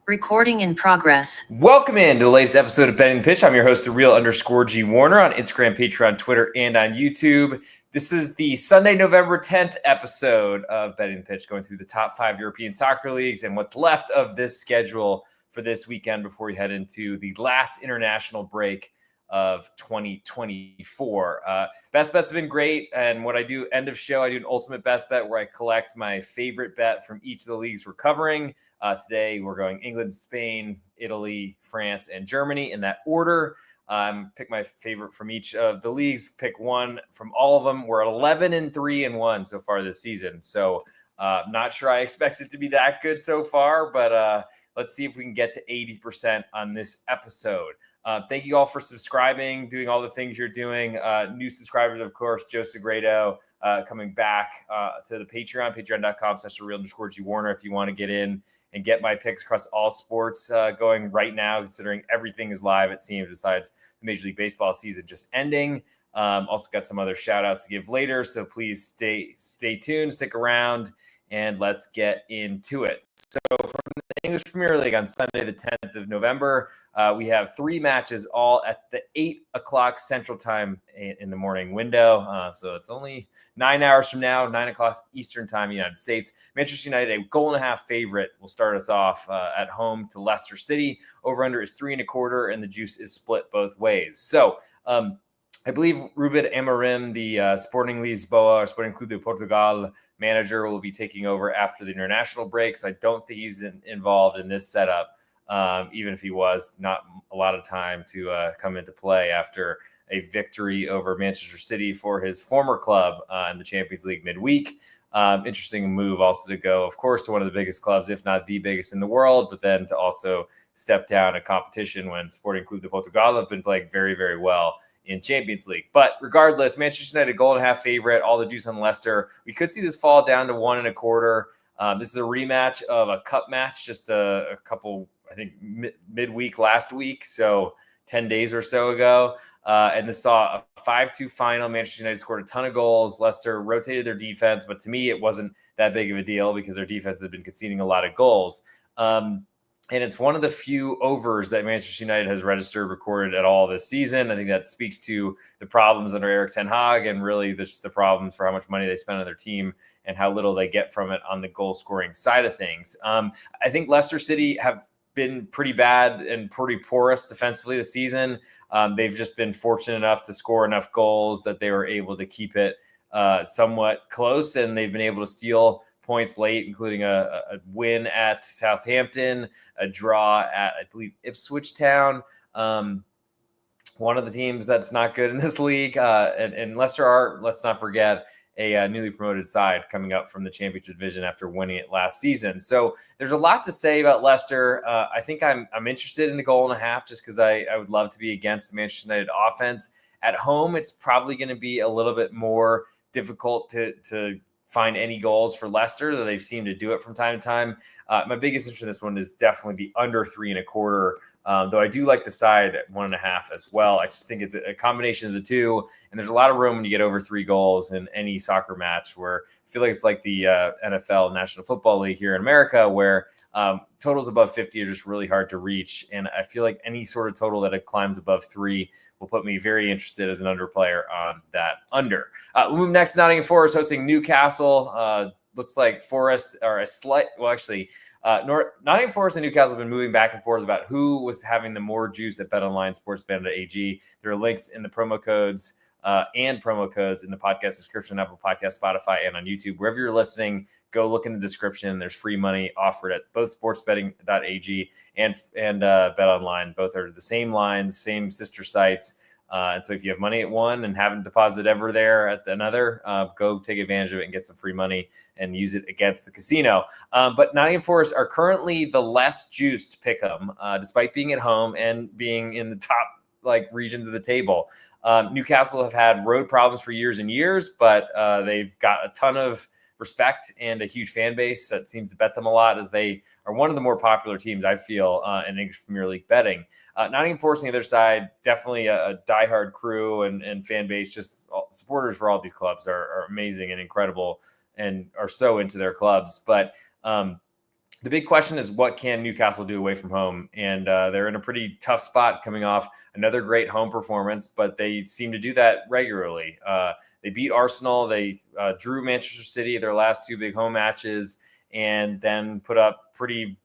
Recording in progress. Welcome in to the latest episode of Betting Pitch. I'm your host, the real_G Warner on Instagram, Patreon, Twitter, and on YouTube. This is the Sunday, November 10th episode of Betting Pitch, going through the top 5 European soccer leagues and what's left of this schedule for this weekend before we head into the last international break of 2024. Best bets have been great. And what I do end of show, I do an ultimate best bet where I collect my favorite bet from each of the leagues we're covering. Today we're going England, Spain, Italy, France, and Germany in that order. Pick my favorite from each of the leagues, pick one from all of them. We're at 11-3-1 so far this season. So not sure I expect it to be that good so far, but let's see if we can get to 80% on this episode. Thank you all for subscribing, doing all the things you're doing. New subscribers, of course, Joe Segredo coming back to the Patreon, patreon.com/real_G Warner if you want to get in and get my picks across all sports going right now, considering everything is live, it seems, besides the Major League Baseball season just ending. Also got some other shout outs to give later, so please stay tuned, stick around, and let's get into it. So from the English Premier League on Sunday, the 10th of November, we have 3 matches all at the 8 o'clock Central Time in the morning window. So it's only 9 hours from now, 9 o'clock Eastern Time, United States. Manchester United, a 1.5 favorite, will start us off at home to Leicester City. Over-under is 3.25, and the juice is split both ways. So I believe Ruben Amorim, the Sporting Lisboa or Sporting Clube de Portugal manager, will be taking over after the international break. So I don't think he's involved in this setup, even if he was. Not a lot of time to come into play after a victory over Manchester City for his former club in the Champions League midweek. Interesting move also to go, of course, to one of the biggest clubs, if not the biggest in the world, but then to also step down a competition when Sporting Clube de Portugal have been playing very, very well in Champions League. But regardless, Manchester United 1.5 favorite, all the juice on Leicester. We could see this fall down to 1.25. This is a rematch of a cup match just a couple, I think, midweek last week, so 10 days or so ago. And this saw a 5-2 final. Manchester United scored a ton of goals. Leicester rotated their defense, but to me, it wasn't that big of a deal because their defense had been conceding a lot of goals. And it's one of the few overs that Manchester United has recorded at all this season. I think that speaks to the problems under Erik ten Hag and really just the problems for how much money they spend on their team and how little they get from it on the goal scoring side of things. I think Leicester City have been pretty bad and pretty porous defensively this season. They've just been fortunate enough to score enough goals that they were able to keep it somewhat close, and they've been able to steal points late, including a win at Southampton, a draw at, I believe, Ipswich Town. One of the teams that's not good in this league. And Leicester are, let's not forget, a newly promoted side coming up from the Championship Division after winning it last season. So there's a lot to say about Leicester. I think I'm interested in the 1.5 just because I would love to be against the Manchester United offense. At home, it's probably going to be a little bit more difficult to find any goals for Leicester, though they've seemed to do it from time to time. My biggest interest in this one is definitely the under 3.25, though I do like the side at 1.5 as well. I just think it's a combination of the two, and there's a lot of room when you get over 3 goals in any soccer match, where I feel like it's like the NFL, National Football League here in America, where totals above 50 are just really hard to reach, and I feel like any sort of total that it climbs above 3 will put me very interested as an under player on that under. We'll move next to Nottingham Forest hosting Newcastle. Looks like Forest are a slight, well, actually, Nottingham Forest and Newcastle have been moving back and forth about who was having the more juice at BetOnline SportsBetting.ag. There are links in the promo codes and promo codes in the podcast description, Apple Podcast, Spotify, and on YouTube. Wherever you're listening, go look in the description. There's free money offered at both SportsBetting.ag and BetOnline. Both are the same lines, same sister sites. And so if you have money at one and haven't deposited ever there at another, go take advantage of it and get some free money and use it against the casino. But Nottingham Forest are currently the less juiced pick 'em, despite being at home and being in the top regions of the table. Newcastle have had road problems for years and years, but they've got a ton of respect and a huge fan base that seems to bet them a lot, as they are one of the more popular teams, I feel, in English Premier League betting. Nottingham Forest on the other side, definitely a diehard crew and fan base. Just supporters for all these clubs are amazing and incredible and are so into their clubs. But The big question is, what can Newcastle do away from home? And they're in a pretty tough spot coming off another great home performance, but they seem to do that regularly. They beat Arsenal. They drew Manchester City their last two big home matches, and then put up pretty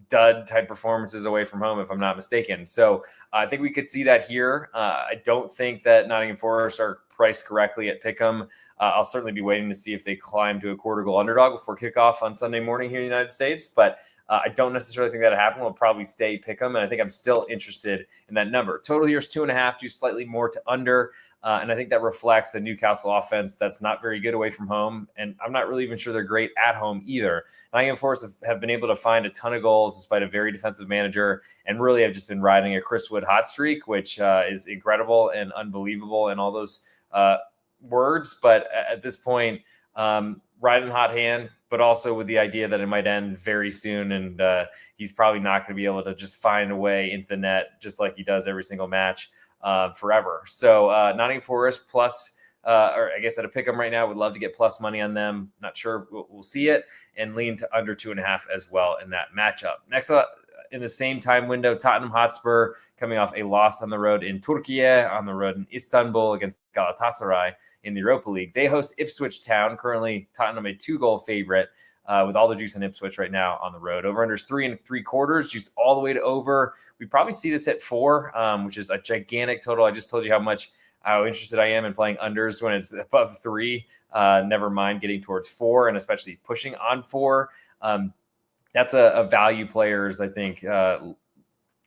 dud type performances away from home, if I'm not mistaken. So I think we could see that here. I don't think that Nottingham Forest are priced correctly at Pick'em. I'll certainly be waiting to see if they climb to a quarter goal underdog before kickoff on Sunday morning here in the United States. But I don't necessarily think that'll happen. We'll probably stay Pick'em, and I think I'm still interested in that number. Total here is 2.5, due slightly more to under. And I think that reflects a Newcastle offense that's not very good away from home. And I'm not really even sure they're great at home either. Nottingham Forest have been able to find a ton of goals despite a very defensive manager, and really have just been riding a Chris Wood hot streak, which is incredible and unbelievable and all those words. But at this point, riding hot hand, but also with the idea that it might end very soon. And he's probably not going to be able to just find a way into the net just like he does every single match forever. So Nottingham Forest plus, or I guess at a pick'em right now, would love to get plus money on them. Not sure we'll see it, and lean to under 2.5 as well in that matchup. Next up, in the same time window, Tottenham Hotspur coming off a loss on the road in Turkey, on the road in Istanbul against Galatasaray in the Europa League. They host Ipswich Town. Currently, Tottenham a 2-goal favorite, with all the juice in Ipswich right now on the road. Over-under is 3.75, juiced all the way to over. We probably see this hit 4, which is a gigantic total. I just told you how interested I am in playing unders when it's above 3. Never mind getting towards 4, and especially pushing on 4. That's a value players, I think,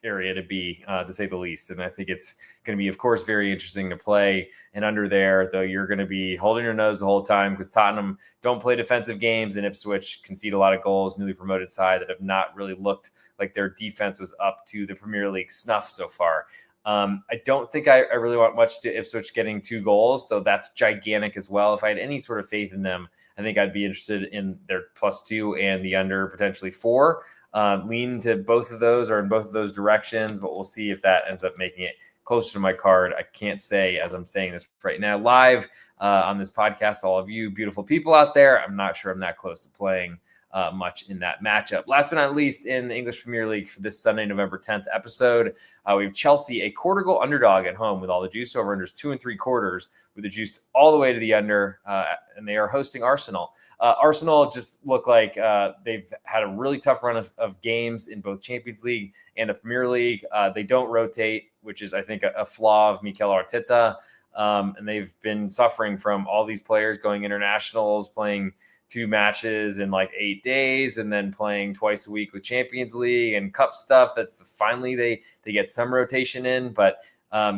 area to be, to say the least. And I think it's going to be, of course, very interesting to play and under there, though you're going to be holding your nose the whole time because Tottenham don't play defensive games, and Ipswich concede a lot of goals, newly promoted side that have not really looked like their defense was up to the Premier League snuff so far. I don't think I really want much to Ipswich getting 2 goals, though that's gigantic as well. If I had any sort of faith in them, I think I'd be interested in their +2 and the under potentially 4. Lean to both of those or in both of those directions, but we'll see if that ends up making it closer to my card. I can't say as I'm saying this right now live on this podcast, all of you beautiful people out there, I'm not sure I'm that close to playing much in that matchup. Last but not least, in the English Premier League for this Sunday, November 10th episode, we have Chelsea, a quarter goal underdog at home with all the juice. Over unders 2.75 with the juice all the way to the under, and they are hosting Arsenal. Arsenal just look like they've had a really tough run of games in both Champions League and the Premier League. They don't rotate, which is, I think, a flaw of Mikel Arteta. And they've been suffering from all these players going internationals, playing 2 matches in like 8 days, and then playing twice a week with Champions League and cup stuff. That's finally they get some rotation in, but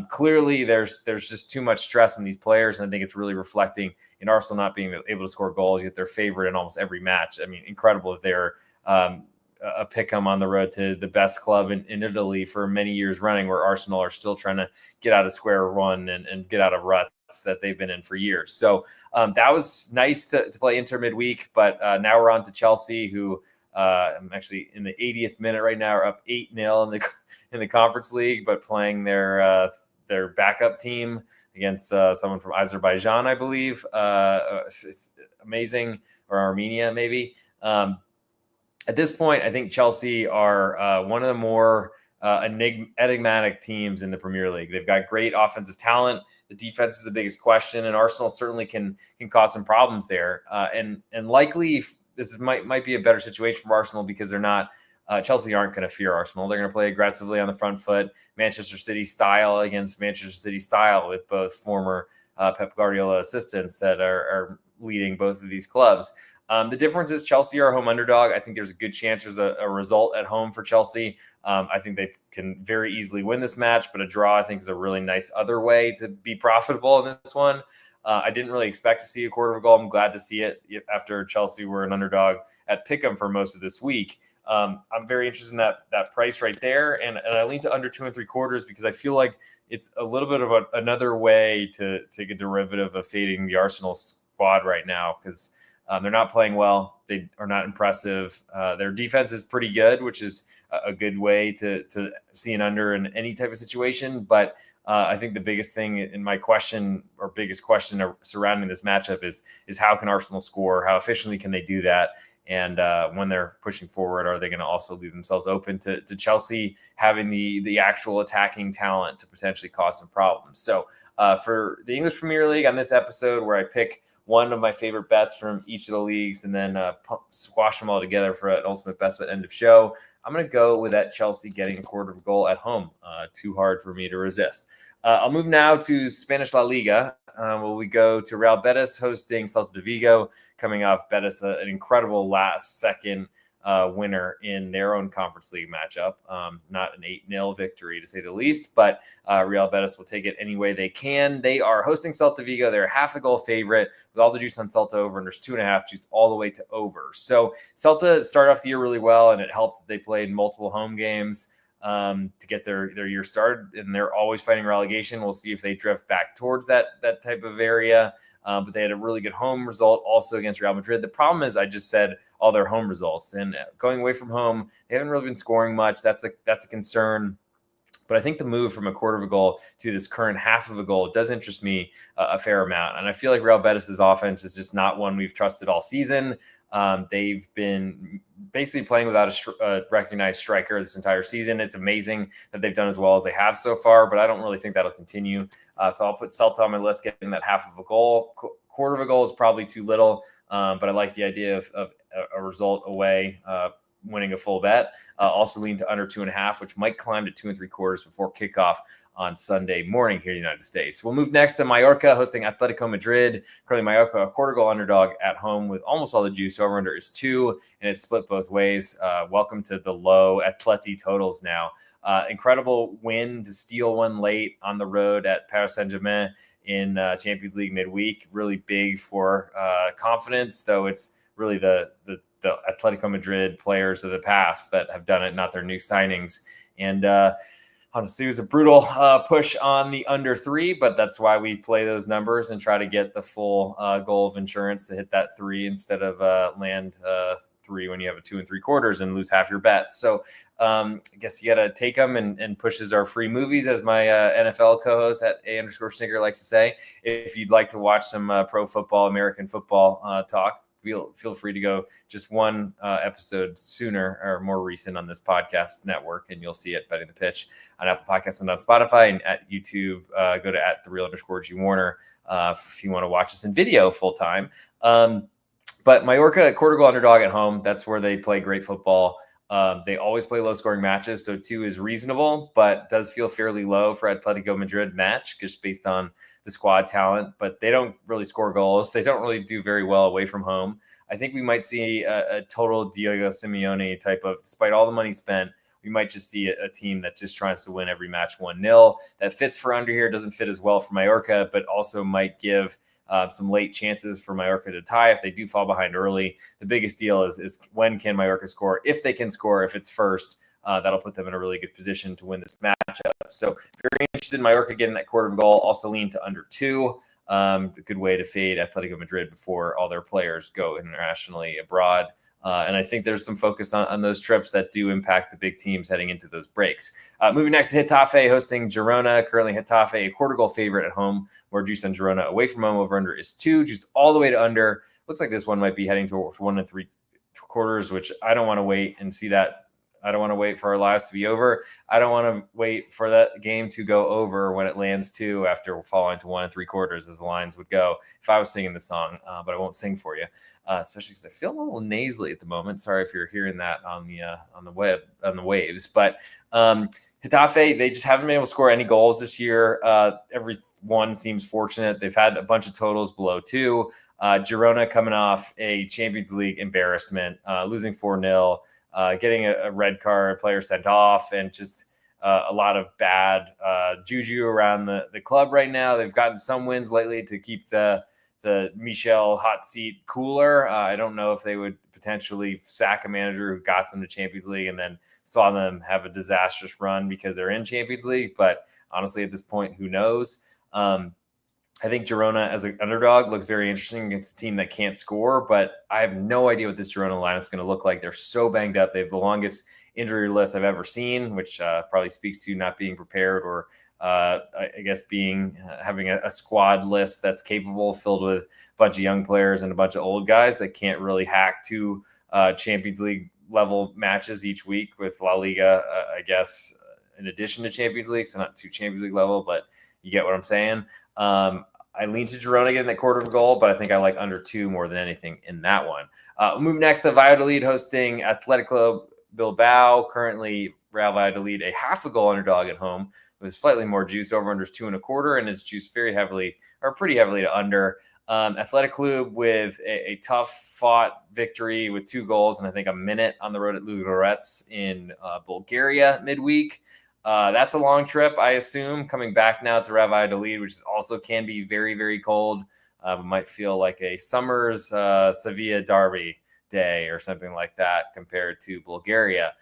clearly there's just too much stress on these players, and I think it's really reflecting in Arsenal not being able to score goals, yet they're favored in almost every match. I mean, incredible that they're a pick'em on the road to the best club in Italy for many years running, where Arsenal are still trying to get out of square one and get out of ruts that they've been in for years. So that was nice to play Inter midweek, but now we're on to Chelsea, who I'm actually in the 80th minute right now, are up 8-0 in the Conference League, but playing their backup team against someone from Azerbaijan, I believe. It's amazing, or Armenia maybe. At this point, I think Chelsea are one of the more enigmatic teams in the Premier League. They've got great offensive talent. The defense is the biggest question, and Arsenal certainly can cause some problems there. And likely this might be a better situation for Arsenal because they're not Chelsea aren't going to fear Arsenal. They're going to play aggressively on the front foot, Manchester City style against Manchester City style, with both former Pep Guardiola assistants that are leading both of these clubs. The difference is Chelsea are a home underdog. I think there's a good chance there's a result at home for Chelsea. I think they can very easily win this match, but a draw I think is a really nice other way to be profitable in this one. I didn't really expect to see a quarter of a goal. I'm glad to see it after Chelsea were an underdog at Pick'em for most of this week. I'm very interested in that price right there, and I lean to under 2.75 because I feel like it's a little bit of another way to take a derivative of fading the Arsenal squad right now, because they're not playing well. They are not impressive. Their defense is pretty good, which is a good way to see an under in any type of situation. But I think the biggest thing in my question, or biggest question surrounding this matchup is how can Arsenal score? How efficiently can they do that? And when they're pushing forward, are they going to also leave themselves open to Chelsea having the actual attacking talent to potentially cause some problems? So for the English Premier League on this episode, where I pick one of my favorite bets from each of the leagues and then squash them all together for an ultimate best bet end of show, I'm going to go with that Chelsea getting a quarter of a goal at home. Too hard for me to resist. I'll move now to Spanish La Liga. Where we go to Real Betis hosting Celta de Vigo, coming off Betis, an incredible last-second winner in their own Conference League matchup. Not an 8-0 victory, to say the least, but Real Betis will take it any way they can. They are hosting Celta Vigo. They're a half a goal favorite with all the juice on Celta over, and there's 2.5 juice all the way to over. So Celta started off the year really well, and it helped that they played multiple home games to get their year started, and they're always fighting relegation. We'll see if they drift back towards that type of area. But they had a really good home result also against Real Madrid. The problem is, I just said all their home results, and going away from home, they haven't really been scoring much. That's a concern. But I think the move from a quarter of a goal to this current half of a goal does interest me a fair amount. And I feel like Real Betis' offense is just not one we've trusted all season. They've been basically playing without a recognized striker this entire season. It's amazing that they've done as well as they have so far, but I don't really think that'll continue. So I'll put Celta on my list, getting that half of a goal. Quarter of a goal is probably too little, but I like the idea of a result away, winning a full bet. Also lean to under 2.5, which might climb to 2 3/4 before kickoff on Sunday morning here in the United States. We'll move next to Mallorca hosting Atletico Madrid. Currently Mallorca, a quarter goal underdog at home with almost all the juice. Over under is 2, and it's split both ways. Welcome to the low Atleti totals now. Incredible win to steal one late on the road at Paris Saint-Germain in Champions League midweek. Really big for confidence, though it's really the Atletico Madrid players of the past that have done it, not their new signings. And honestly, it was a brutal push on the under 3, but that's why we play those numbers and try to get the full goal of insurance to hit that 3 instead of land 3 when you have a 2 3/4 and lose half your bet. So I guess you got to take them, and pushes are free movies, as my NFL co-host at _Stinker likes to say. If you'd like to watch some pro football, American football talk, feel free to go just one episode sooner or more recent on this podcast network, and you'll see it Betting the Pitch on Apple Podcasts and on Spotify, and at YouTube. Go to @TheReal_G Warner if you want to watch us in video full time. But Mallorca, quarter goal underdog at home. That's where they play great football. They always play low scoring matches, so 2 is reasonable, but does feel fairly low for Atletico Madrid match just based on the squad talent. But they don't really score goals. They don't really do very well away from home. I think we might see a total Diego Simeone type of, despite all the money spent, we might just see a team that just tries to win every match 1-0. That fits for under here, doesn't fit as well for Mallorca, but also might give some late chances for Mallorca to tie if they do fall behind early. The biggest deal is when can Mallorca score? If they can score, if it's first, that'll put them in a really good position to win this matchup. So very interested in Mallorca getting that quarter of a goal. Also lean to under 2. A good way to fade Atletico Madrid before all their players go internationally abroad. And I think there's some focus on those trips that do impact the big teams heading into those breaks. Moving next to Getafe hosting Girona. Currently Getafe, a quarter goal favorite at home. More juice on Girona. Away from home, over under is 2. Juice all the way to under. Looks like this one might be heading towards 1 3/4, which I don't want to wait and see that. I don't want to wait for our lives to be over. I don't want to wait for that game to go over when it lands 2 after falling to 1 3/4 as the lines would go if I was singing the song, but I won't sing for you, especially because I feel a little nasally at the moment. Sorry if you're hearing that on the waves. But Getafe, they just haven't been able to score any goals this year. Everyone seems fortunate. They've had a bunch of totals below 2. Girona coming off a Champions League embarrassment, losing 4-0. Getting a red card, player sent off, and just a lot of bad juju around the club right now. They've gotten some wins lately to keep the Michel hot seat cooler. I don't know if they would potentially sack a manager who got them to Champions League and then saw them have a disastrous run because they're in Champions League. But honestly, at this point, who knows? I think Girona as an underdog looks very interesting against a team that can't score, but I have no idea what this Girona lineup is going to look like. They're so banged up. They have the longest injury list I've ever seen, which probably speaks to not being prepared, or I guess having a squad list that's capable, filled with a bunch of young players and a bunch of old guys that can't really hack to Champions League level matches each week with La Liga, I guess, in addition to Champions League. So not too Champions League level, but you get what I'm saying. I lean to Girona getting that quarter of a goal, but I think I like under 2 more than anything in that one. We'll move next to Valladolid hosting Athletic Club Bilbao. Currently, Real Valladolid a half a goal underdog at home with slightly more juice. Over unders 2.25, and it's juiced very heavily or pretty heavily to under. Athletic Club with a tough fought victory with 2 goals and I think a minute on the road at Ludogorets in Bulgaria midweek. That's a long trip, I assume, coming back now to Real Valladolid, which also can be very, very cold. Might feel like a summer's Sevilla derby day or something like that compared to Bulgaria.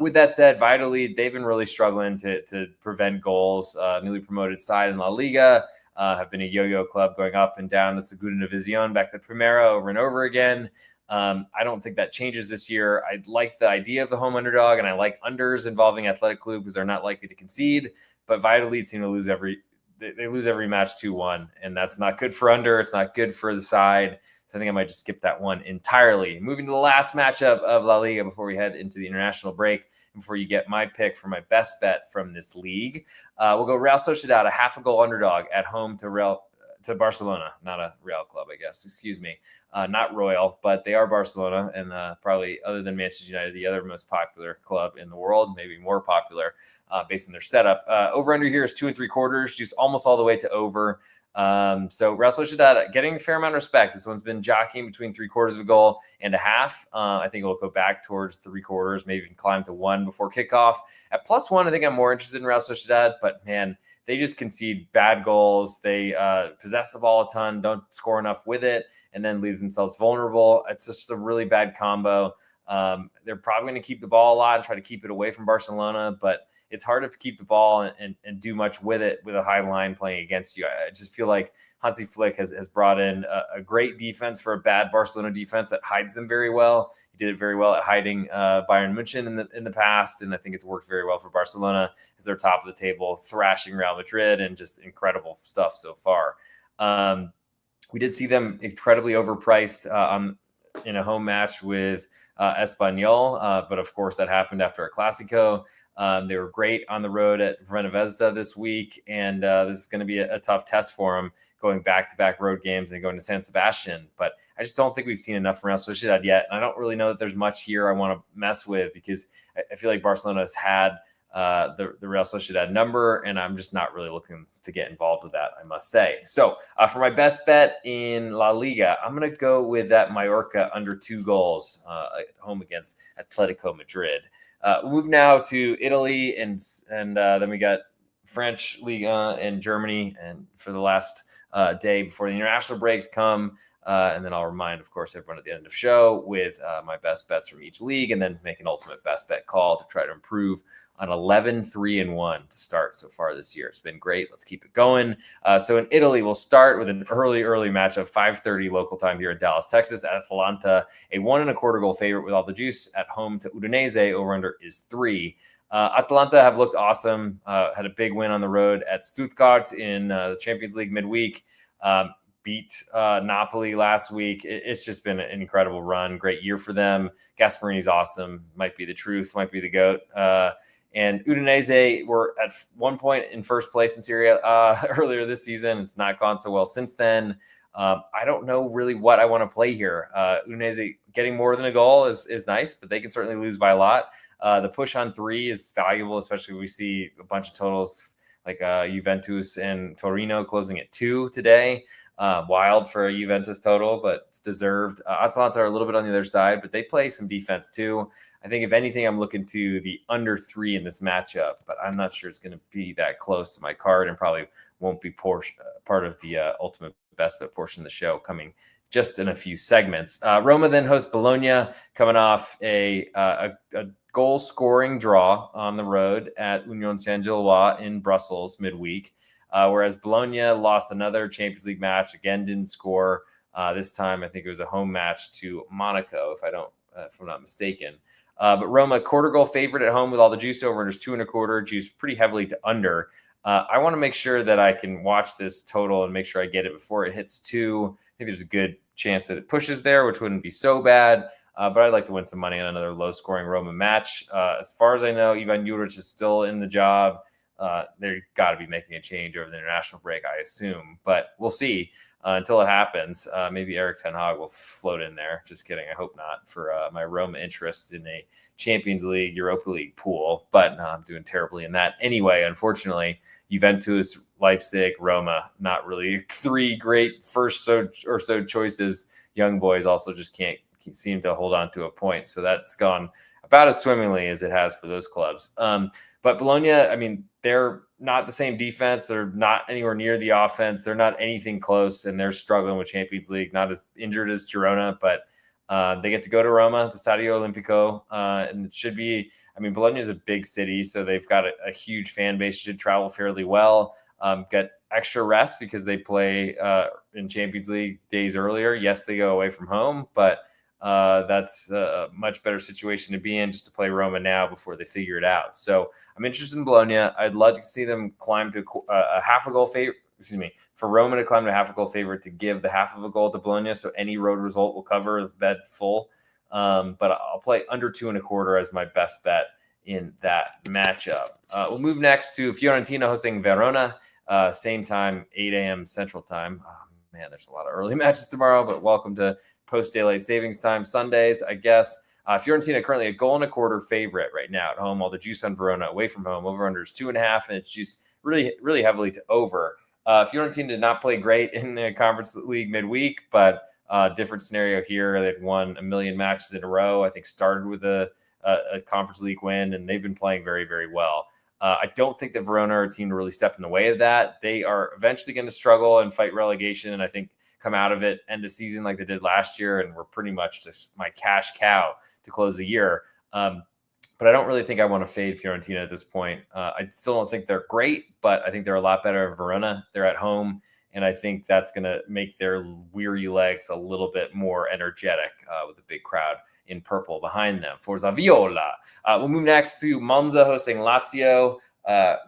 With that said, Valladolid, they've been really struggling to prevent goals. Newly promoted side in La Liga, have been a yo-yo club going up and down to Segunda División, back to Primera over and over again. I don't think that changes this year. I like the idea of the home underdog, and I like unders involving Athletic Club because they're not likely to concede. But Valladolid seem to lose they lose every match 2-1, and that's not good for under. It's not good for the side. So I think I might just skip that one entirely. Moving to the last matchup of La Liga before we head into the international break, before you get my pick for my best bet from this league. We'll go Real Sociedad, a half a goal underdog at home to Barcelona, not a Real club, I guess. Excuse me. Not Royal, but they are Barcelona, and probably, other than Manchester United, the other most popular club in the world, maybe more popular based on their setup. Over under here is 2.75, just almost all the way to over. So Real Sociedad getting a fair amount of respect. This one's been jockeying between 3/4 of a goal and a half. I think it'll go back towards 3/4, maybe even climb to 1 before kickoff. At +1, I think I'm more interested in Real Sociedad, but man, they just concede bad goals. They possess the ball a ton, don't score enough with it, and then leave themselves vulnerable. It's just a really bad combo. They're probably going to keep the ball a lot and try to keep it away from Barcelona, but it's hard to keep the ball and do much with it with a high line playing against you. I just feel like Hansi Flick has brought in a great defense for a bad Barcelona defense that hides them very well. He did it very well at hiding Bayern München in the past, and I think it's worked very well for Barcelona as they're top of the table, thrashing Real Madrid, and just incredible stuff so far. We did see them incredibly overpriced in a home match with Espanyol, but of course that happened after a Clásico. They were great on the road at Zvezda this week, and this is going to be a tough test for them, going back-to-back road games and going to San Sebastian. But I just don't think we've seen enough from Real Sociedad yet, and I don't really know that there's much here I want to mess with because I feel like Barcelona has had the Real Sociedad number, and I'm just not really looking to get involved with that, I must say. So for my best bet in La Liga, I'm going to go with that Mallorca under 2 goals at home against Atletico Madrid. We'll move now to Italy, and then we got French Liga and Germany, and for the last day before the international break to come. And then I'll remind, of course, everyone at the end of the show with my best bets from each league, and then make an ultimate best bet call to try to improve on 11-3-1 to start so far this year. It's been great. Let's keep it going. So in Italy, we'll start with an early matchup, 5:30 local time here in Dallas, Texas. Atalanta, a 1.25 goal favorite with all the juice at home to Udinese. Over under is 3. Atalanta have looked awesome. Had a big win on the road at Stuttgart in the Champions League midweek. Beat Napoli last week. It's just been an incredible run. Great year for them. Gasparini's awesome. Might be the truth. Might be the GOAT. And Udinese were at one point in first place in Serie earlier this season. It's not gone so well since then. I don't know really what I want to play here. Udinese getting more than a goal is nice, but they can certainly lose by a lot. The push on 3 is valuable, especially if we see a bunch of totals like Juventus and Torino closing at 2 today. Wild for a Juventus total, but it's deserved. Atalanta are a little bit on the other side, but they play some defense too. I think if anything, I'm looking to the under 3 in this matchup, but I'm not sure it's going to be that close to my card, and probably won't be part of the ultimate best bet portion of the show coming just in a few segments. Roma then hosts Bologna, coming off a goal scoring draw on the road at Union Saint-Gilloise in Brussels midweek. Whereas Bologna lost another Champions League match, again didn't score. This time, I think it was a home match to Monaco, if I'm not mistaken. But Roma, quarter goal favorite at home with all the juice. Over unders 2.25, juice pretty heavily to under. I want to make sure that I can watch this total and make sure I get it before it hits 2. I think there's a good chance that it pushes there, which wouldn't be so bad. But I'd like to win some money on another low-scoring Roma match. As far as I know, Ivan Juric is still in the job. They've got to be making a change over the international break, I assume. But we'll see until it happens. Maybe Eric Ten Hag will float in there. Just kidding. I hope not for my Roma interest in a Champions League, Europa League pool. But no, I'm doing terribly in that anyway, unfortunately. Juventus, Leipzig, Roma, not really three great first or so choices. Young boys also just can't seem to hold on to a point. So that's gone about as swimmingly as it has for those clubs. But Bologna, I mean, they're not the same defense. They're not anywhere near the offense. They're not anything close, and they're struggling with Champions League. Not as injured as Girona, but they get to go to Roma, the Stadio Olimpico, and it should be. I mean, Bologna is a big city, so they've got a huge fan base. Should travel fairly well. Get extra rest because they play in Champions League days earlier. Yes, they go away from home, but that's a much better situation to be in just to play Roma now before they figure it out. So I'm interested in Bologna. I'd love to see them climb to a half a goal favorite. Excuse me, for Roma to climb to half a goal favorite to give the half of a goal to Bologna. So any road result will cover that full. But I'll play under 2.25 as my best bet in that matchup. We'll move next to Fiorentina hosting Verona. Same time, 8 a.m. Central Time. Oh, man, there's a lot of early matches tomorrow, but welcome to post-daylight savings time Sundays, I guess. Fiorentina currently a 1.25 favorite right now at home. All the juice on Verona away from home. Over-under is 2.5, and it's juiced really, really heavily to over. Fiorentina did not play great in the Conference League midweek, but different scenario here. They'd won 1 million matches in a row. I think started with a Conference League win, and they've been playing very, very well. I don't think that Verona are a team to really step in the way of that. They are eventually going to struggle and fight relegation, and I think come out of it end of season like they did last year, and were pretty much just my cash cow to close the year. But I don't really think I want to fade Fiorentina at this point. I still don't think they're great, but I think they're a lot better than Verona. They're at home, and I think that's going to make their weary legs a little bit more energetic with the big crowd in purple behind them. Forza Viola. We'll move next to Monza hosting Lazio.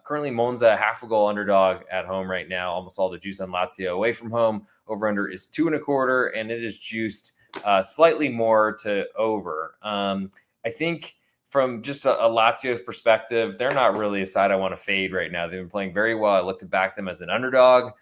Currently Monza half a goal underdog at home right now. Almost all the juice on Lazio away from home. Over under is 2.25, and it is juiced slightly more to over. I think from just a Lazio perspective, they're not really a side I want to fade right now. They've been playing very well. I look to back them as an underdog.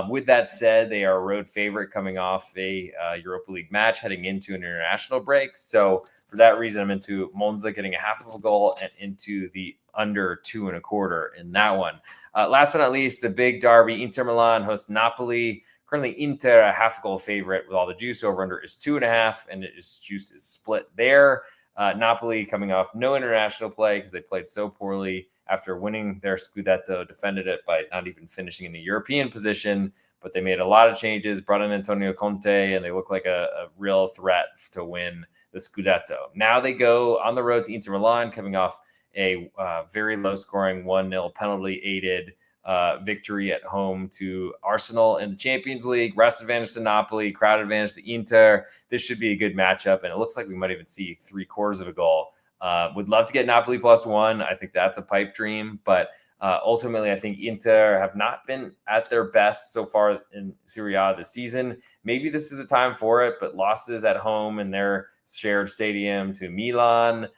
With that said, they are a road favorite coming off a Europa League match heading into an international break. So for that reason, I'm into Monza getting a half of a goal and into the under 2.25 in that one. Last but not least, the big derby, Inter Milan hosts Napoli. Currently, Inter a half goal favorite with all the juice. Over under is 2.5, and juice is split there. Napoli coming off no international play because they played so poorly after winning their Scudetto, defended it by not even finishing in the European position, but they made a lot of changes, brought in Antonio Conte, and they look like a real threat to win the Scudetto. Now they go on the road to Inter Milan, coming off a very low-scoring 1-0 penalty-aided victory at home to Arsenal in the Champions League. Rest advantage to Napoli, crowd advantage to Inter. This should be a good matchup, and it looks like we might even see 3/4 of a goal. Would love to get Napoli +1. I think that's a pipe dream, but ultimately I think Inter have not been at their best so far in Serie A this season. Maybe this is the time for it, but losses at home in their shared stadium to Milan,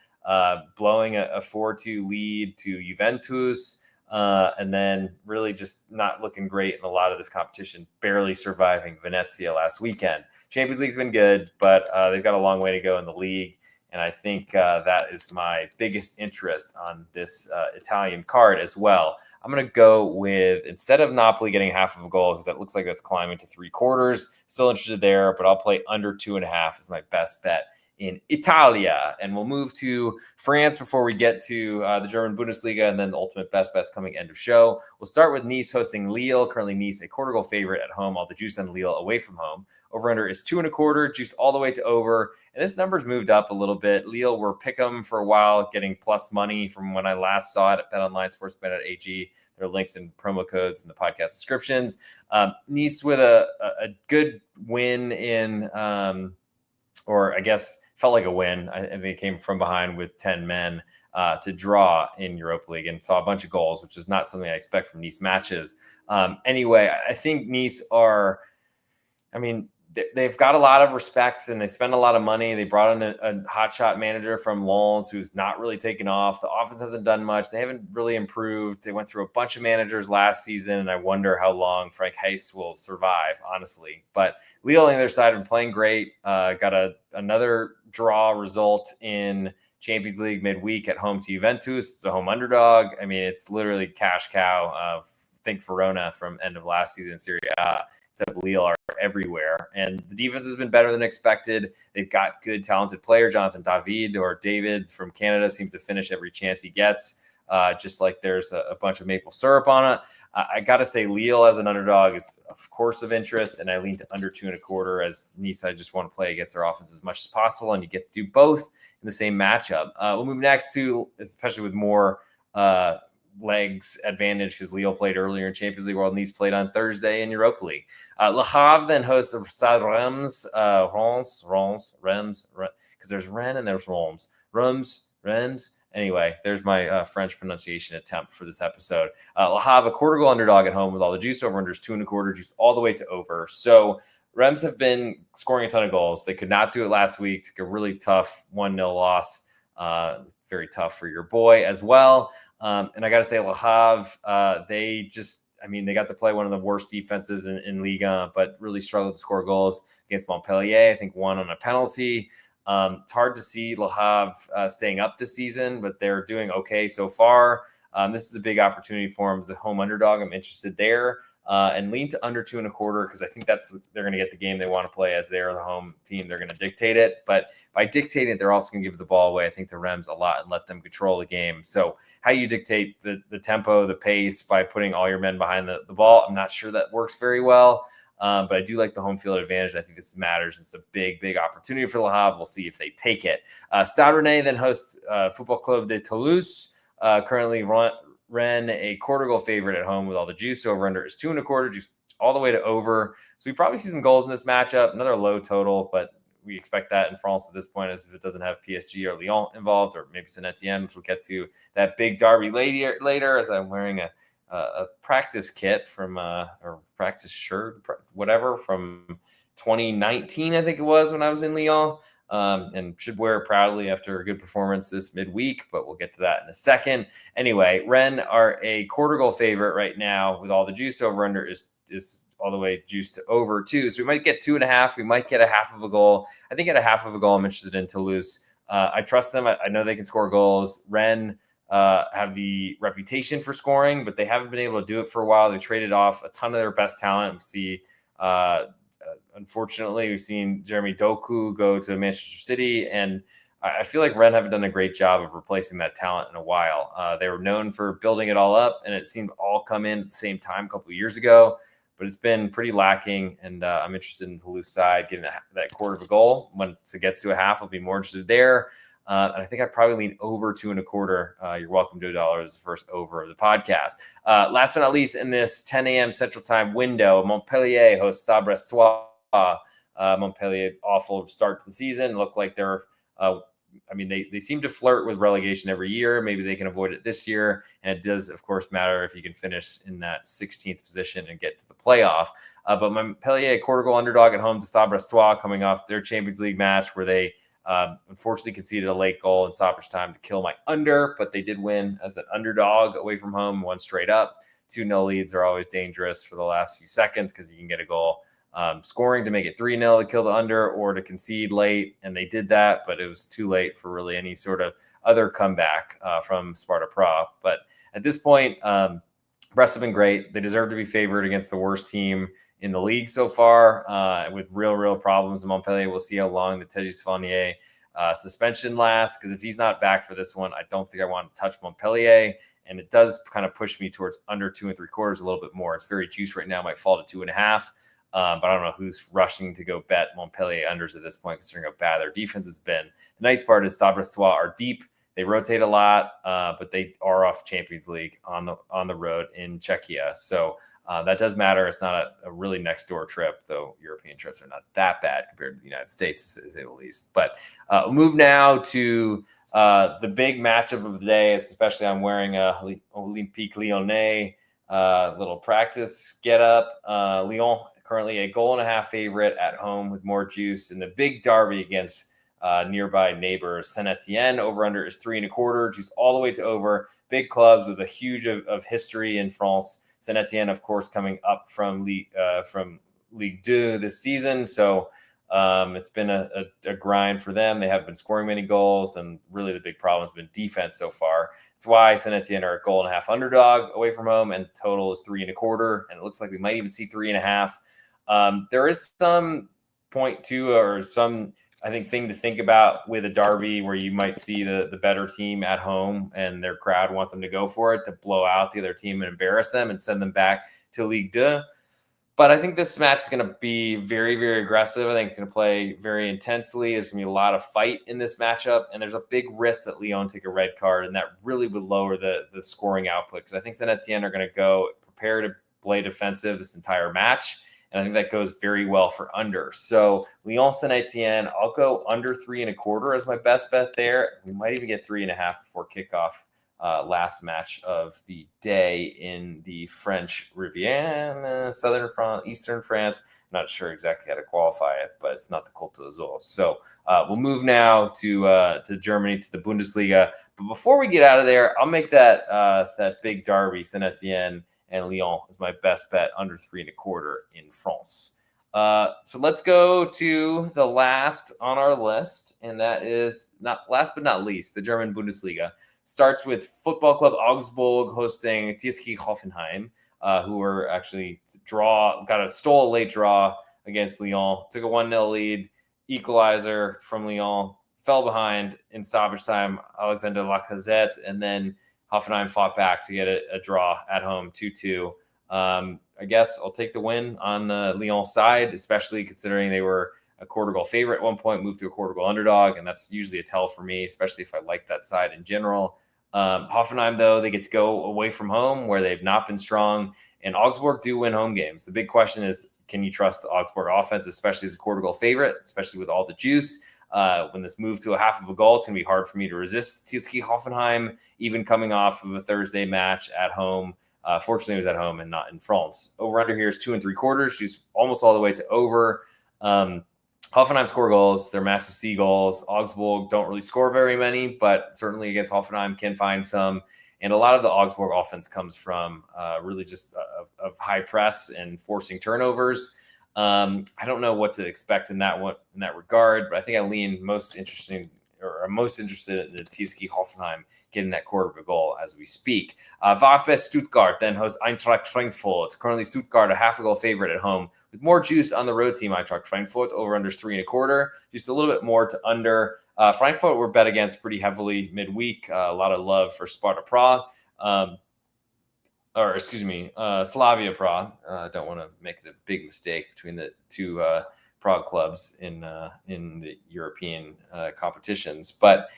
blowing a 4-2 lead to Juventus, and then really just not looking great in a lot of this competition, barely surviving Venezia last weekend. Champions League's been good, but they've got a long way to go in the league. And I think that is my biggest interest on this Italian card as well. I'm going to go with, instead of Napoli getting half of a goal, because that looks like that's climbing to 3/4, still interested there, but I'll play under 2.5 as my best bet in Italia. And we'll move to France before we get to the German Bundesliga and then the ultimate best bets coming end of show. We'll start with Nice hosting Lille. Currently Nice a 1/4 goal favorite at home. All the juice on Lille away from home. Over under is 2.25, juiced all the way to over. And this number's moved up a little bit. Lille were pick 'em for a while, getting plus money from when I last saw it at BetOnline, SportsBetting.ag. There are links and promo codes in the podcast descriptions. Nice with a good win in, or I guess felt like a win. I think it came from behind with 10 men to draw in Europa League and saw a bunch of goals, which is not something I expect from Nice matches. Anyway, I think Nice are, they've got a lot of respect and they spend a lot of money. They brought in a hotshot manager from Lens who's not really taken off. The offense hasn't done much. They haven't really improved. They went through a bunch of managers last season, and I wonder how long Frank Heiss will survive, honestly. But Lille on the other side have been playing great. Got another draw result in Champions League midweek at home to Juventus. It's a home underdog. I mean, it's literally cash cow. Think Verona from end of last season in Serie A. Except Lille are everywhere. And the defense has been better than expected. They've got good, talented players. Jonathan David from Canada seems to finish every chance he gets, just like there's a bunch of maple syrup on it. I got to say Lille as an underdog is, of course, of interest, and I lean to under 2.25 as Nice. I just want to play against their offense as much as possible, and you get to do both in the same matchup. We'll move next to, especially with more legs advantage because Lille played earlier in Champions League, while Nice played on Thursday in Europa League. Le Havre then hosts the Stade Reims, because there's Rennes and there's Reims. Anyway, there's my French pronunciation attempt for this episode. Le Havre, a quarter goal underdog at home with all the juice. Over-unders 2.25, juice all the way to over. So Reims have been scoring a ton of goals. They could not do it last week. Took a really tough 1-0 loss. Very tough for your boy as well. And I got to say, Le Havre, they got to play one of the worst defenses in Liga, but really struggled to score goals against Montpellier. I think one on a penalty. It's hard to see Le Havre staying up this season, but they're doing okay so far. This is a big opportunity for them as a home underdog. I'm interested there. And lean to under 2.25 because I think they're going to get the game they want to play as they're the home team. They're going to dictate it, but by dictating it, they're also going to give the ball away. I think the Reims a lot and let them control the game. So how you dictate the tempo, the pace by putting all your men behind the ball, I'm not sure that works very well. But I do like the home field advantage. I think this matters. It's a big opportunity for Le Havre. We'll see if they take it. Stade Rennais then hosts Football Club de Toulouse. Currently Rennes a quarter goal favorite at home with all the juice. Over under is 2.25, juice all the way to over. So we probably see some goals in this matchup. Another low total, but we expect that in France at this point, as if it doesn't have PSG or Lyon involved, or maybe Saint Etienne, which we'll get to that big derby later as I'm wearing a practice kit from or practice shirt, whatever, from 2019, I think it was, when I was in Lyon. And should wear it proudly after a good performance this midweek, but we'll get to that in a second. Anyway, Rennes are a quarter goal favorite right now with all the juice. Over under is all the way juiced to over 2. So we might get 2.5. We might get a half of a goal. I think at a half of a goal, I'm interested in Toulouse. I trust them. I know they can score goals. Rennes have the reputation for scoring, but they haven't been able to do it for a while. They traded off a ton of their best talent. We see unfortunately, we've seen Jeremy Doku go to Manchester City, and I feel like Rennes haven't done a great job of replacing that talent in a while. They were known for building it all up, and it seemed to all come in at the same time a couple of years ago, but it's been pretty lacking, and I'm interested in the Toulouse side getting that quarter of a goal. Once it gets to a half, I'll be more interested there. And I think I'd probably lean over 2.25. You're welcome to $1 as the first over of the podcast. Last but not least, in this 10 a.m. Central Time window, Montpellier hosts Stade Brestois. Montpellier, awful start to the season. Look like they're, they seem to flirt with relegation every year. Maybe they can avoid it this year. And it does, of course, matter if you can finish in that 16th position and get to the playoff. But Montpellier, a quarter goal underdog at home to Stade Brestois, coming off their Champions League match where they unfortunately conceded a late goal in stoppage time to kill my under, but they did win as an underdog away from home, one straight up. 2-0 leads are always dangerous for the last few seconds because you can get a goal scoring to make it 3-0 to kill the under, or to concede late, and they did that, but it was too late for really any sort of other comeback from Sparta Prague. But at this point, Brest have been great. They deserve to be favored against the worst team in the league so far, with real problems in Montpellier. We'll see how long the Tegis Fournier suspension lasts, because if he's not back for this one, I don't think I want to touch Montpellier. And it does kind of push me towards under 2.75 a little bit more. It's very juice right now, might fall to 2.5. But I don't know who's rushing to go bet Montpellier unders at this point, considering how bad their defense has been. The nice part is Stade Brestois are deep. They rotate a lot, but they are off Champions League on the road in Czechia. So that does matter. It's not a really next door trip, though European trips are not that bad compared to the United States, to say the least. But we'll move now to the big matchup of the day, especially I'm wearing a Olympique Lyonnais little practice get up. Lyon currently a 1.5 favorite at home with more juice in the big derby against nearby neighbor Saint Etienne. Over under is 3.25, juice all the way to over. Big clubs with a huge of history in France. Saint Etienne, of course, coming up from Ligue 2 this season. So it's been a grind for them. They haven't been scoring many goals, and really the big problem has been defense so far. That's why Saint Etienne are a 1.5 underdog away from home, and the total is 3.25. And it looks like we might even see 3.5. There is some point to, or some, I think, thing to think about with a derby where you might see the better team at home and their crowd want them to go for it, to blow out the other team and embarrass them and send them back to Ligue 2. But I think this match is going to be very, very aggressive. I think it's going to play very intensely. There's going to be a lot of fight in this matchup, and there's a big risk that Lyon take a red card, and that really would lower the scoring output, because I think Saint Etienne are going to go prepare to play defensive this entire match, and I think that goes very well for under. So Lyon Saint Etienne, I'll go under 3.25 as my best bet there. We might even get 3.5 before kickoff. Last match of the day in the French Riviera, southern France, eastern France. I'm not sure exactly how to qualify it, but it's not the Côte d'Azur. So we'll move now to Germany, to the Bundesliga. But before we get out of there, I'll make that big derby, Saint Etienne and Lyon, is my best bet, under 3.25 in France. So let's go to the last on our list, and that is, not last but not least, the German Bundesliga. Starts with Football Club Augsburg hosting TSG Hoffenheim, who were actually stole a late draw against Lyon, took a 1-0 lead, equalizer from Lyon, fell behind in stoppage time, Alexander Lacazette, and then Hoffenheim fought back to get a draw at home, 2-2. I guess I'll take the win on Lyon's side, especially considering they were a quarter goal favorite at one point, moved to a quarter goal underdog, and that's usually a tell for me, especially if I like that side in general. Hoffenheim, though, they get to go away from home where they've not been strong, and Augsburg do win home games. The big question is, can you trust the Augsburg offense, especially as a quarter goal favorite, especially with all the juice? When this moved to a half of a goal, it's going to be hard for me to resist TSG Hoffenheim, even coming off of a Thursday match at home. Fortunately, it was at home and not in France. Over under here is 2.75, just almost all the way to over. Hoffenheim score goals. Their match to see goals. Augsburg don't really score very many, but certainly against Hoffenheim can find some. And a lot of the Augsburg offense comes from really just of high press and forcing turnovers. I don't know what to expect in that regard, but I think I lean most interested in the TSG Hoffenheim getting that quarter of a goal as we speak. VfB Stuttgart then hosts Eintracht Frankfurt. Currently Stuttgart a half a goal favorite at home with more juice on the road team. Eintracht Frankfurt over under 3.25, just a little bit more to under. Frankfurt were bet against pretty heavily midweek. A lot of love for Sparta Prague. Slavia Prague. I don't want to make the big mistake between the two Prague clubs in the European competitions. But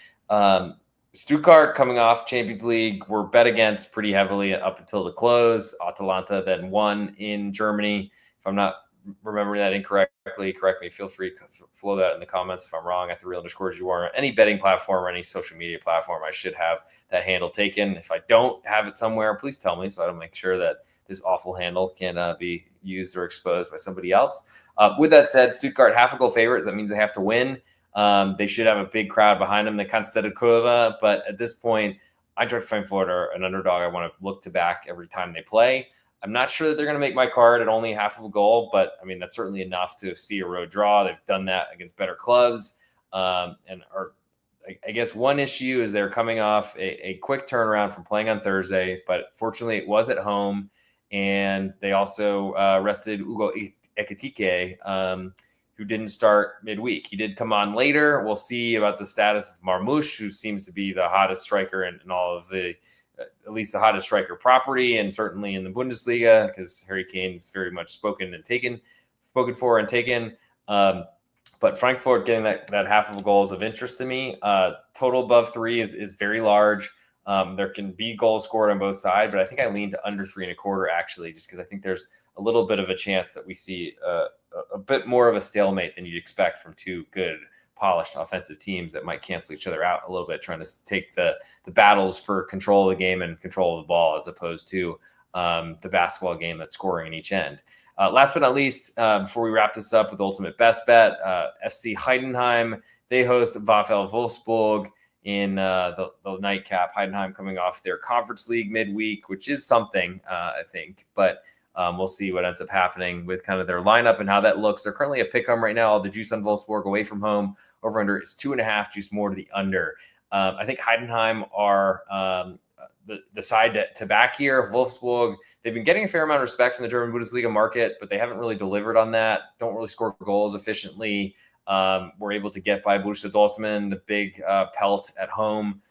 Stuttgart, coming off Champions League, were bet against pretty heavily up until the close. Atalanta then won in Germany. If I'm not remembering that incorrectly, correct me. Feel free to flow that in the comments if I'm wrong at the real_G Warner. Any betting platform or any social media platform, I should have that handle taken. If I don't have it somewhere, please tell me so I don't make sure that this awful handle can be used or exposed by somebody else. With that said, Stuttgart half a goal favorite. That means they have to win. They should have a big crowd behind them. The Cannstatter Kurve, but at this point, Eintracht Frankfurt are an underdog I want to look to back every time they play. I'm not sure that they're going to make my card at only half of a goal, but I mean, that's certainly enough to see a road draw. They've done that against better clubs. I guess one issue is they're coming off a quick turnaround from playing on Thursday, but fortunately it was at home. And they also rested Ugo Ekitike, who didn't start midweek. He did come on later. We'll see about the status of Marmoush, who seems to be the hottest striker in all of the at least the hottest striker property, and certainly in the Bundesliga, because Harry Kane's very much spoken for and taken. But Frankfurt getting that half of a goal is of interest to me. Total above 3 is very large. There can be goals scored on both sides, but I think I lean to under 3.25 actually, just because I think there's a little bit of a chance that we see a bit more of a stalemate than you'd expect from two good, polished offensive teams that might cancel each other out a little bit, trying to take the battles for control of the game and control of the ball, as opposed to the basketball game that's scoring in each end. Last but not least, before we wrap this up with Ultimate Best Bet, FC Heidenheim, they host VfL Wolfsburg in the nightcap. Heidenheim coming off their Conference League midweek, which is something, I think. But we'll see what ends up happening with kind of their lineup and how that looks. They're currently a pick 'em right now. The juice on Wolfsburg away from home. Over-under is 2.5, juice more to the under. I think Heidenheim are the side to back here. Wolfsburg, they've been getting a fair amount of respect from the German Bundesliga market, but they haven't really delivered on that. Don't really score goals efficiently. We're able to get by Borussia Dortmund, the big pelt at home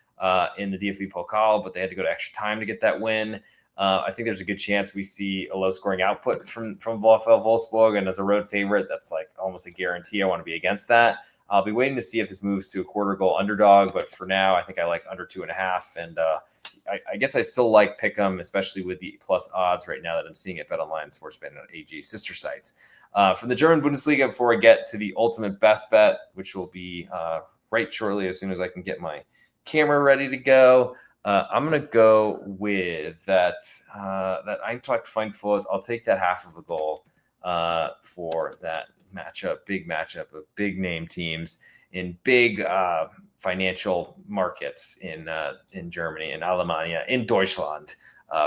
in the DFB Pokal, but they had to go to extra time to get that win. I think there's a good chance we see a low-scoring output from VfL Wolfsburg, and as a road favorite, that's like almost a guarantee. I want to be against that. I'll be waiting to see if this moves to a quarter goal underdog, but for now, I think I like under 2.5, and I guess I still like Pick'em, especially with the plus odds right now that I'm seeing at BetOnline, SportsBetting.ag, sister sites. From the German Bundesliga, before I get to the ultimate best bet, which will be right shortly as soon as I can get my camera ready to go, I'm going to go with that Eintracht Frankfurt. I'll take that half of a goal for that big matchup of big name teams in big financial markets in Germany, in Alemania, in Deutschland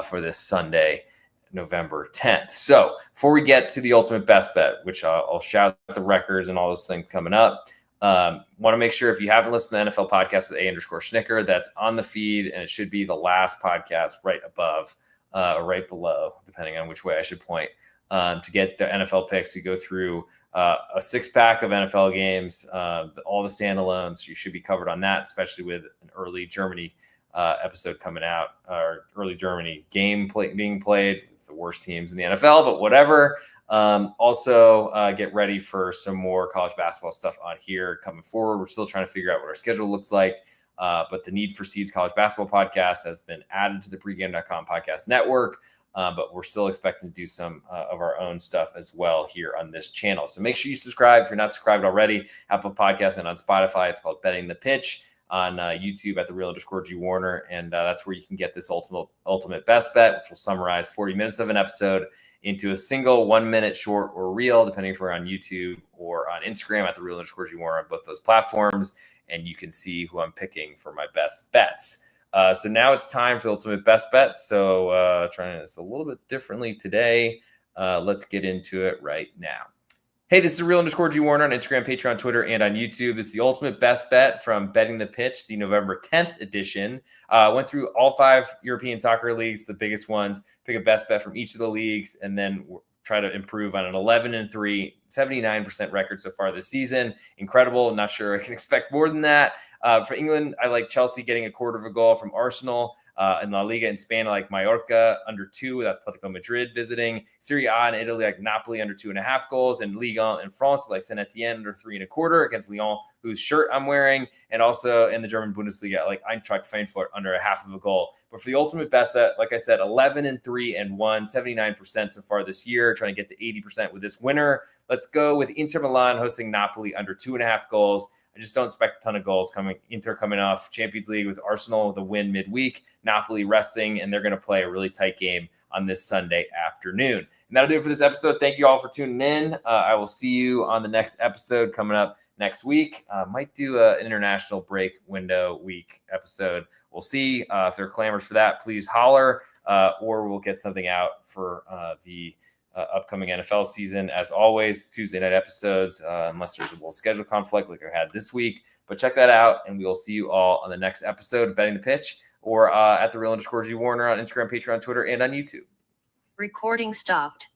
for this Sunday, November 10th. So before we get to the ultimate best bet, which I'll shout the records and all those things coming up, want to make sure if you haven't listened to the NFL podcast with A_Schnicker, that's on the feed, and it should be the last podcast right above or right below, depending on which way I should point. To get the NFL picks, we go through a 6-pack of NFL games, all the standalones. You should be covered on that, especially with an early Germany episode coming out, or early Germany game being played with the worst teams in the NFL, but whatever. Also, get ready for some more college basketball stuff on here coming forward. We're still trying to figure out what our schedule looks like, but the Need for Seeds college basketball podcast has been added to the pregame.com podcast network. But we're still expecting to do some of our own stuff as well here on this channel. So make sure you subscribe if you're not subscribed already. Apple Podcasts and on Spotify, it's called Betting the Pitch. On YouTube at @thereal_G Warner, and that's where you can get this ultimate best bet, which will summarize 40 minutes of an episode into a single 1-minute short or reel, depending if we're on YouTube or on Instagram at @thereal_G Warner on both those platforms, and you can see who I'm picking for my best bets. So now it's time for the ultimate best bet. So trying this a little bit differently today. Let's get into it right now. Hey, this is @real_G Warner on Instagram, Patreon, Twitter, and on YouTube. It's the ultimate best bet from Betting the Pitch, the November 10th edition. Went through all 5 European soccer leagues, the biggest ones, pick a best bet from each of the leagues, and then try to improve on an 11-3, 79% record so far this season. Incredible. Not sure I can expect more than that. For England, I like Chelsea getting a quarter of a goal from Arsenal. In La Liga in Spain, I like Mallorca under 2 with Atletico Madrid visiting. Serie A in Italy, I like Napoli under 2.5 goals. And Liga in France, I like Saint Etienne under 3.25 against Lyon, whose shirt I'm wearing. And also in the German Bundesliga, I like Eintracht Frankfurt under a half of a goal. But for the ultimate best bet, like I said, 11-3-1, 79% so far this year, trying to get to 80% with this winner. Let's go with Inter Milan hosting Napoli under 2.5 goals. I just don't expect a ton of goals Inter coming off Champions League with Arsenal with a win midweek, Napoli resting, and they're going to play a really tight game on this Sunday afternoon. And that'll do it for this episode. Thank you all for tuning in. I will see you on the next episode coming up next week. Might do an international break window week episode. We'll see. If there are clamors for that, please holler, or we'll get something out for the upcoming NFL season. As always, Tuesday night episodes, unless there's a little schedule conflict like I had this week. But check that out, and we will see you all on the next episode of Betting the Pitch, or at @thereal_G Warner on Instagram, Patreon, Twitter, and on YouTube. Recording stopped.